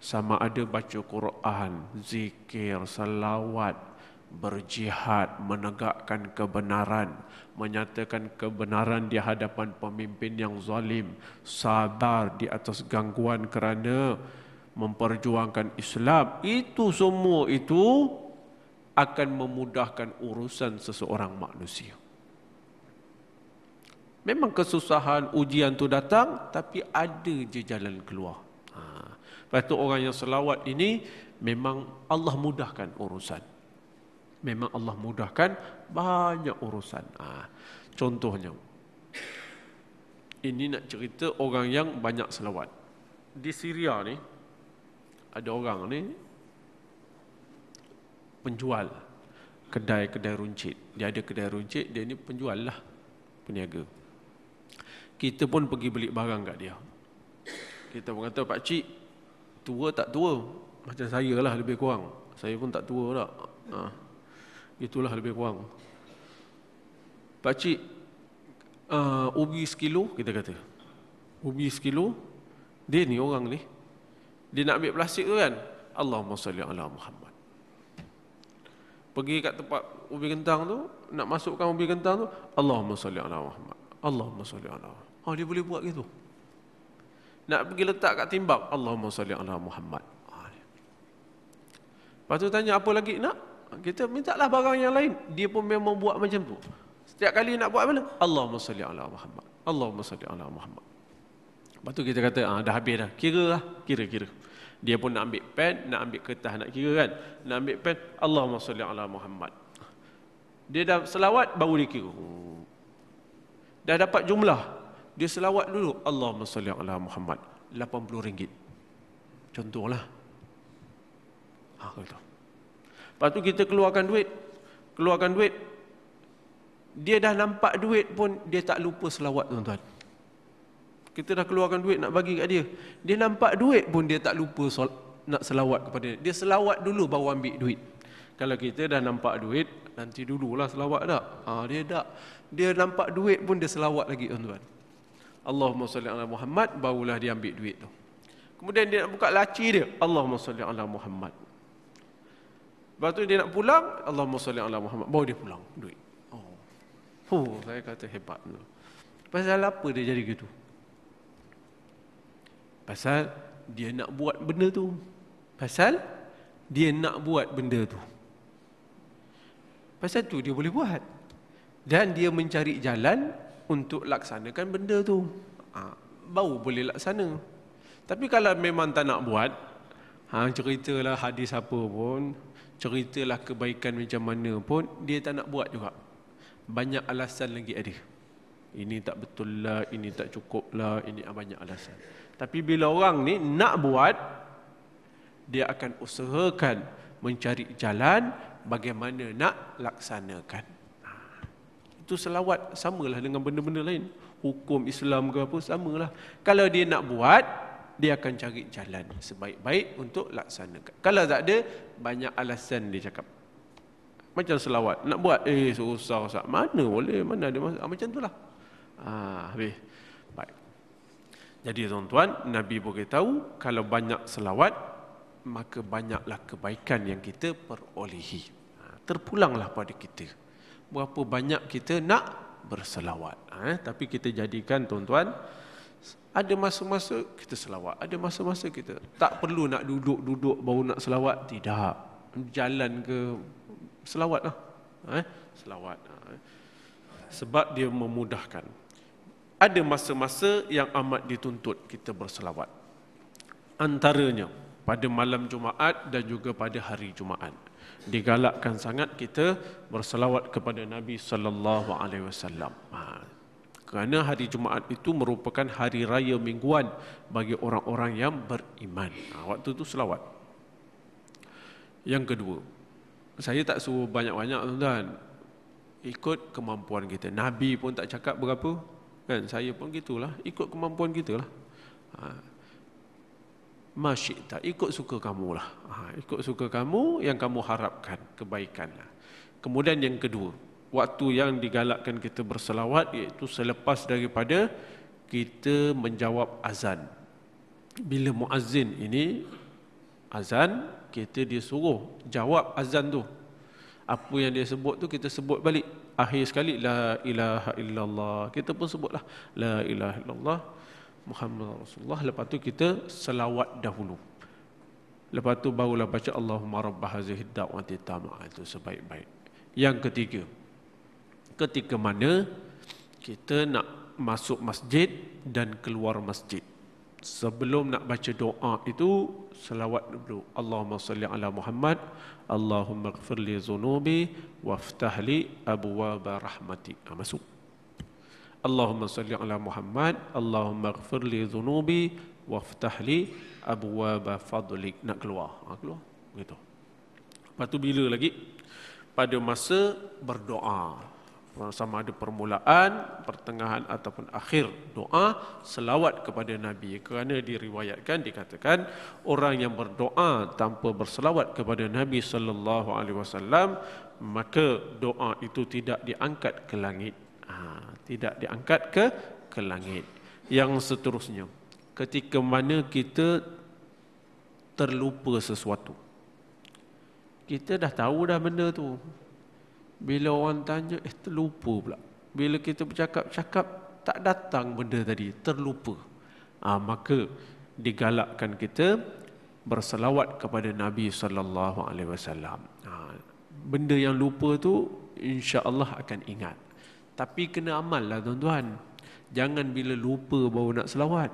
sama ada baca Quran, zikir, salawat, berjihad, menegakkan kebenaran, menyatakan kebenaran di hadapan pemimpin yang zalim, sabar di atas gangguan kerana memperjuangkan Islam, itu semua itu akan memudahkan urusan seseorang manusia. Memang kesusahan, ujian tu datang, tapi ada je jalan keluar. Lepas tu orang yang selawat ini memang Allah mudahkan urusan. Memang Allah mudahkan banyak urusan. Contohnya, ini nak cerita orang yang banyak selawat. Di Syria ni, ada orang ni penjual kedai-kedai runcit. Dia ada kedai runcit, dia ni penjual lah, peniaga. Kita pun pergi beli barang kat dia. Kita pun kata, Pak Cik, tua tak tua? Macam saya lah lebih kurang. Saya pun tak tua tak. Itulah lebih kurang. Pak Cik, ubi sekilo, kita kata. Ubi sekilo, dia ni orang ni, dia nak ambil plastik tu kan, Allahumma salli ala Muhammad. Pergi kat tempat ubi kentang tu, nak masukkan ubi kentang tu, Allahumma salli ala Muhammad. Allahumma salli ala Muhammad. Dia boleh buat gitu. Nak pergi letak kat timbang, Allahumma salli ala Muhammad. Lepas tu tanya apa lagi nak? Kita mintalah barang yang lain. Dia pun memang buat macam tu. Setiap kali nak buat mana? Allahumma salli ala Muhammad. Allahumma salli ala Muhammad. Lepas tu kita kata, dah habis dah. Kira. Dia pun nak ambil pen, nak ambil kertas, nak kira kan. Nak ambil pen, Allahumma salli ala Muhammad. Dia dah selawat, baru dia kira. Dah dapat jumlah. Dia selawat dulu, Allahumma salli ala Muhammad. RM80. Contohlah. Kata. Lepas tu kita keluarkan duit. Dia dah nampak duit pun dia tak lupa selawat, tuan-tuan. Kita dah keluarkan duit nak bagi kat dia. Dia nampak duit pun dia tak lupa nak selawat kepada dia. Dia selawat dulu baru ambil duit. Kalau kita dah nampak duit, nanti dululah selawat tak? Dia tak. Dia nampak duit pun dia selawat lagi, tuan-tuan. Allahumma salli ala Muhammad, barulah dia ambil duit tu. Kemudian dia nak buka laci dia, Allahumma salli ala Muhammad. Lepas tu dia nak pulang, Allahumma salli ala Muhammad, baru dia pulang duit. Saya kata hebat. Pasal apa dia jadi gitu? Pasal dia nak buat benda tu. Pasal tu dia boleh buat. Dan dia mencari jalan untuk laksanakan benda tu. Baru boleh laksana. Tapi kalau memang tak nak buat, ceritalah hadis apa pun, ceritalah kebaikan macam mana pun, dia tak nak buat juga. Banyak alasan lagi ada. Ini tak betul lah, ini tak cukup lah, ini banyak alasan. Tapi bila orang ni nak buat, dia akan usahakan mencari jalan bagaimana nak laksanakan. Itu selawat samalah dengan benda-benda lain. Hukum Islam ke apa, samalah. Kalau dia nak buat, dia akan cari jalan sebaik-baik untuk laksanakan. Kalau tak ada, banyak alasan dia cakap. Macam selawat, nak buat, susah Ustaz. Mana boleh, mana ada masalah. Macam itulah. Habis. Baik. Jadi tuan-tuan, Nabi beritahu kalau banyak selawat, maka banyaklah kebaikan yang kita perolehi. Terpulanglah pada kita. Berapa banyak kita nak berselawat. Tapi kita jadikan tuan-tuan, ada masa-masa kita selawat, ada masa-masa kita tak perlu nak duduk-duduk baru nak selawat. Tidak. Jalan ke selawat lah. Selawat. Sebab dia memudahkan. Ada masa-masa yang amat dituntut kita berselawat. Antaranya pada malam Jumaat dan juga pada hari Jumaat. Digalakkan sangat kita berselawat kepada Nabi sallallahu alaihi wasallam. Kerana hari Jumaat itu merupakan hari raya mingguan bagi orang-orang yang beriman. Waktu itu selawat. Yang kedua, saya tak suruh banyak-banyak tuan-tuan. Ikut kemampuan kita. Nabi pun tak cakap berapa. Kan, saya pun gitulah, ikut kemampuan kita lah. Masyikta, ikut suka kamu lah. Ikut suka kamu yang kamu harapkan kebaikan lah. Kemudian yang kedua, waktu yang digalakkan kita berselawat iaitu selepas daripada kita menjawab azan. Bila muazzin ini azan, kita disuruh jawab azan tu. Apa yang dia sebut tu kita sebut balik. Akhir sekali la ilaha illallah, kita pun sebutlah la ilaha illallah Muhammad Rasulullah. Lepas tu kita selawat dahulu. Lepas tu barulah baca Allahumma rabb hazihi da'wati tammah. Itu sebaik-baik. Yang ketiga, ketika mana kita nak masuk masjid dan keluar masjid, sebelum nak baca doa itu selawat dulu. Allahumma salli ala Muhammad, Allahumma ighfir li dhunubi waftah li abwaaba rahmatik. Masuk. Allahumma salli ala Muhammad, Allahumma ighfir li dhunubi waftah li abwaaba fadlik. Nak keluar. Keluar. Begitu. Lepas tu bila lagi? Pada masa berdoa. Sama ada permulaan, pertengahan ataupun akhir doa, selawat kepada Nabi. Kerana diriwayatkan, dikatakan orang yang berdoa tanpa berselawat kepada Nabi sallallahu alaihi wasallam, maka doa itu tidak diangkat ke langit. Tidak diangkat ke langit. Yang seterusnya, ketika mana kita terlupa sesuatu. Kita dah tahu dah benda tu. Bila orang tanya, terlupa pula. Bila kita bercakap-cakap, tak datang benda tadi, terlupa. Maka digalakkan kita berselawat kepada Nabi sallallahu alaihi wasallam. Benda yang lupa tu insya-Allah akan ingat. Tapi kena amal lah tuan-tuan. Jangan bila lupa baru nak selawat.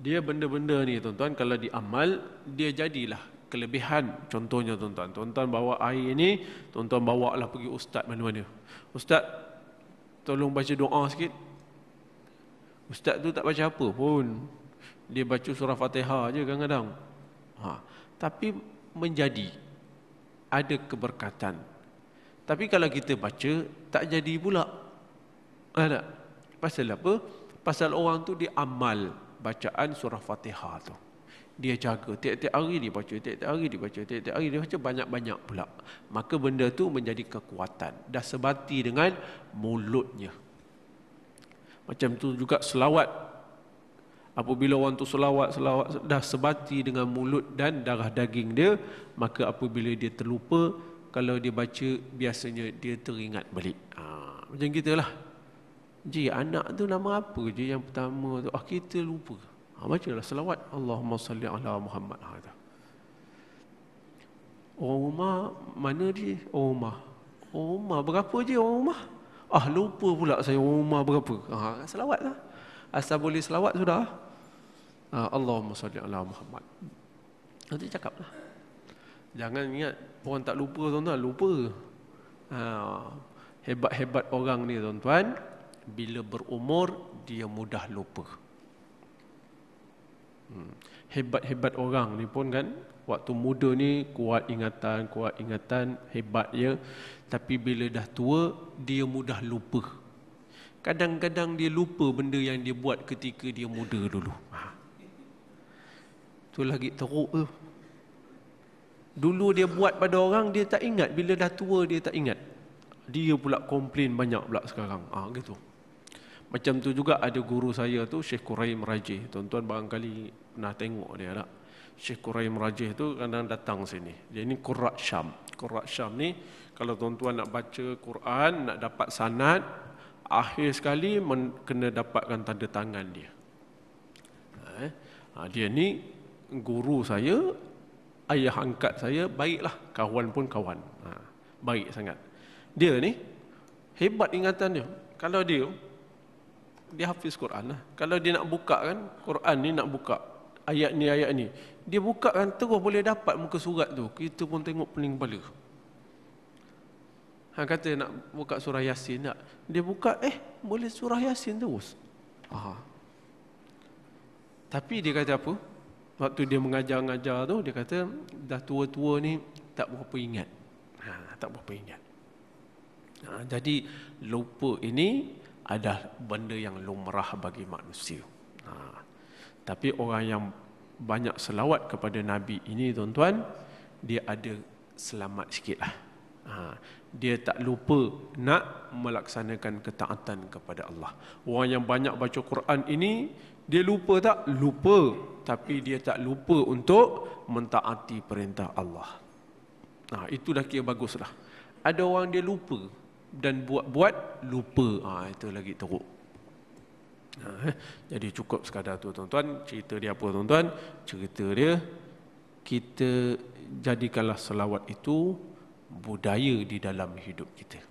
Dia benda-benda ni tuan-tuan, kalau diamal, dia jadilah kelebihan. Contohnya tuan-tuan, tuan-tuan bawa air ni, tuan-tuan bawa lah pergi ustaz mana-mana. Ustaz, tolong baca doa sikit. Ustaz tu tak baca apa pun. Dia baca surah Fatihah je kadang-kadang. Tapi menjadi, ada keberkatan. Tapi kalau kita baca, tak jadi pula. Ada. Pasal apa? Pasal orang tu dia amal bacaan surah Fatihah tu. Dia jaga, tiap-tiap hari dia baca, tiap-tiap hari dia baca, tiap-tiap hari dia baca, banyak-banyak pula. Maka benda tu menjadi kekuatan. Dah sebati dengan mulutnya. Macam tu juga selawat. Apabila orang tu selawat, dah sebati dengan mulut dan darah daging dia, maka apabila dia terlupa, kalau dia baca, biasanya dia teringat balik. Macam gitulah. Ji, anak tu nama apa je yang pertama tu? Kita lupa. Bacalah selawat. Allahumma salli ala Muhammad. Orang rumah mana dia? Orang rumah berapa je orang rumah? Lupa pula saya orang rumah berapa. Selawat lah. Asal boleh selawat sudah. Allahumma salli ala Muhammad. Nanti cakap lah. Jangan ingat orang tak lupa tuan-tuan, lupa. Hebat-hebat orang ni tuan-tuan, bila berumur dia mudah lupa. Hebat-hebat orang ni pun kan, waktu muda ni kuat ingatan, hebat dia. Tapi bila dah tua, dia mudah lupa. Kadang-kadang dia lupa benda yang dia buat ketika dia muda dulu. Tu lagi teruk tu. Dulu dia buat pada orang, dia tak ingat. Bila dah tua, dia tak ingat. Dia pula komplain banyak pula sekarang. Gitu. Macam tu juga ada guru saya tu, Syekh Quraim Rajih. Tuan-tuan barangkali pernah tengok dia tak? Syekh Quraim Rajih tu kadang datang sini. Dia ni Qurra' Syam. Qurra' Syam ni, kalau tuan-tuan nak baca Quran, nak dapat sanad, akhir sekali kena dapatkan tanda tangan dia. Dia ni guru saya, ayah angkat saya, baiklah, kawan pun kawan. Baik sangat. Dia ni hebat ingatan dia. Kalau dia hafiz Quran lah. Kalau dia nak buka kan, Quran ni nak buka ayat ni, dia buka kan terus boleh dapat muka surat tu. Kita pun tengok pening kepala. Kata nak buka surah Yasin tak? Dia buka, boleh surah Yasin terus. Tapi dia kata apa? Waktu dia mengajar-ngajar tu, dia kata dah tua-tua ni tak berapa ingat. Tak berapa ingat. Jadi lupa ini adalah benda yang lumrah bagi manusia. Tapi orang yang banyak selawat kepada Nabi ini tuan-tuan, dia ada selamat sikit lah. Dia tak lupa nak melaksanakan ketaatan kepada Allah. Orang yang banyak baca Quran ini, dia lupa tak? Lupa. Tapi dia tak lupa untuk mentaati perintah Allah. Itulah kira baguslah. Ada orang dia lupa dan buat-buat lupa. Itu lagi teruk. Jadi cukup sekadar tu tuan-tuan. Cerita dia apa tuan-tuan? Cerita dia, kita jadikanlah selawat itu budaya di dalam hidup kita.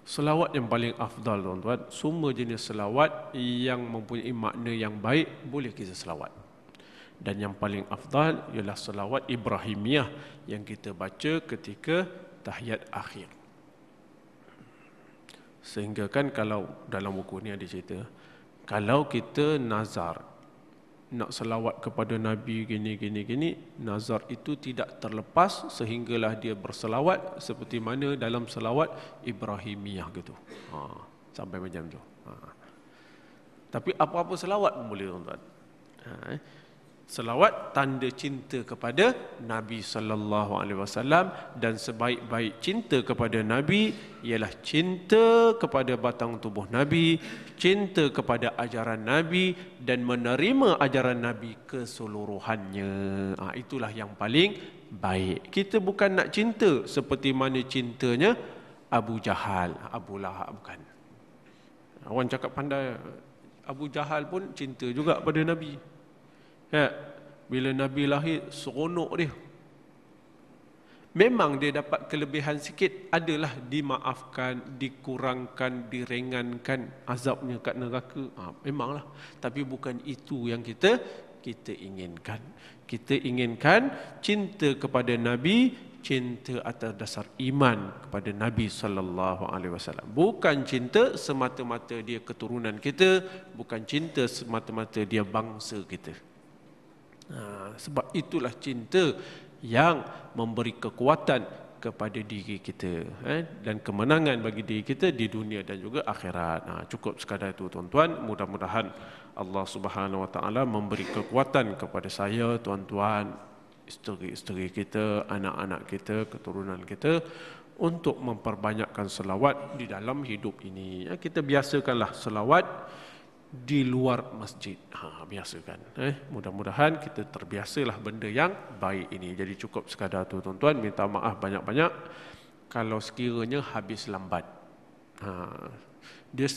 Selawat yang paling afdal tuan-tuan, semua jenis selawat yang mempunyai makna yang baik boleh kita selawat. Dan yang paling afdal ialah selawat Ibrahimiyah yang kita baca ketika tahiyat akhir. Sehingga kan kalau dalam buku ni ada cerita, kalau kita nazar nak selawat kepada Nabi gini, nazar itu tidak terlepas sehinggalah dia berselawat seperti mana dalam selawat Ibrahimiyah gitu. Sampai macam tu. Tapi apa-apa selawat pun boleh tuan-tuan. Selawat tanda cinta kepada Nabi sallallahu alaihi wasallam, dan sebaik-baik cinta kepada Nabi ialah cinta kepada batang tubuh Nabi, cinta kepada ajaran Nabi dan menerima ajaran Nabi keseluruhannya. Itulah yang paling baik. Kita bukan nak cinta seperti mana cintanya Abu Jahal, Abu Lahab, bukan. Orang cakap pandai, Abu Jahal pun cinta juga pada Nabi. Bila Nabi lahir, seronok dia. Memang dia dapat kelebihan sikit, adalah dimaafkan, dikurangkan, diringankan azabnya kat neraka. Memanglah. Tapi bukan itu yang kita inginkan. Kita inginkan cinta kepada Nabi, cinta atas dasar iman kepada Nabi sallallahu alaihi wasallam. Bukan cinta semata-mata dia keturunan kita, bukan cinta semata-mata dia bangsa kita. Sebab itulah cinta yang memberi kekuatan kepada diri kita, dan kemenangan bagi diri kita di dunia dan juga akhirat. Cukup sekadar itu tuan-tuan. Mudah-mudahan Allah Subhanahu Wa Taala memberi kekuatan kepada saya, tuan-tuan, isteri-isteri kita, anak-anak kita, keturunan kita, untuk memperbanyakkan selawat di dalam hidup ini. Kita biasakanlah selawat di luar masjid. Biasakan. Mudah-mudahan kita terbiasalah benda yang baik ini. Jadi cukup sekadar tu tuan-tuan. Minta maaf banyak-banyak kalau sekiranya habis lambat. Dia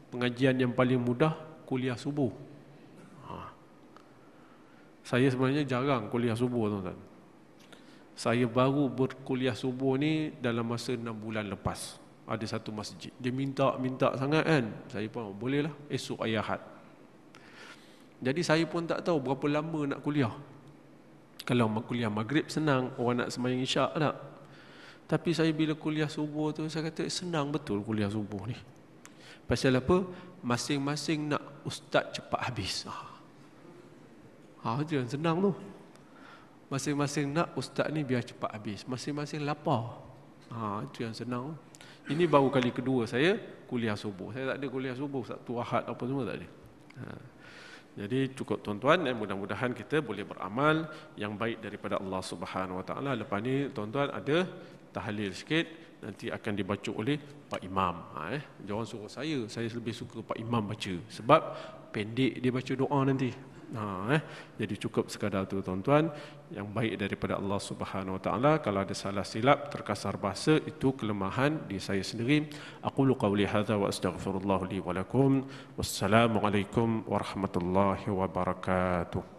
pengajian yang paling mudah kuliah subuh. Saya sebenarnya jarang kuliah subuh tuan-tuan. Saya baru berkuliah subuh ni dalam masa 6 bulan lepas. ada satu masjid. Dia minta sangat kan. Saya pun bolehlah esok hari Ahad. Jadi saya pun tak tahu berapa lama nak kuliah. Kalau kuliah maghrib senang, orang nak sembahyang isyak tak. Tapi saya bila kuliah subuh tu, saya kata senang betul kuliah subuh ni. Pasal apa? Masing-masing nak ustaz cepat habis. Itu yang senang tu. Masing-masing nak ustaz ni biar cepat habis. Masing-masing lapar. Itu yang senang. Ini baru kali kedua saya kuliah subuh. Saya tak ada kuliah subuh, Sabtu Ahad apa semua tak ada. Jadi cukup tuan-tuan, mudah-mudahan kita boleh beramal yang baik daripada Allah Subhanahu Wa Taala. Lepas ni tuan-tuan ada tahlil sikit, nanti akan dibaca oleh Pak Imam. Jangan suruh saya lebih suka Pak Imam baca sebab pendek dia baca doa nanti. Jadi cukup sekadar tu tuan-tuan, yang baik daripada Allah Subhanahu Wa Taala. Kalau ada salah silap, terkasar bahasa, itu kelemahan di saya sendiri. Aqulu qawli hadza wa astaghfirullah li wa lakum. Wassalamualaikum warahmatullahi wabarakatuh.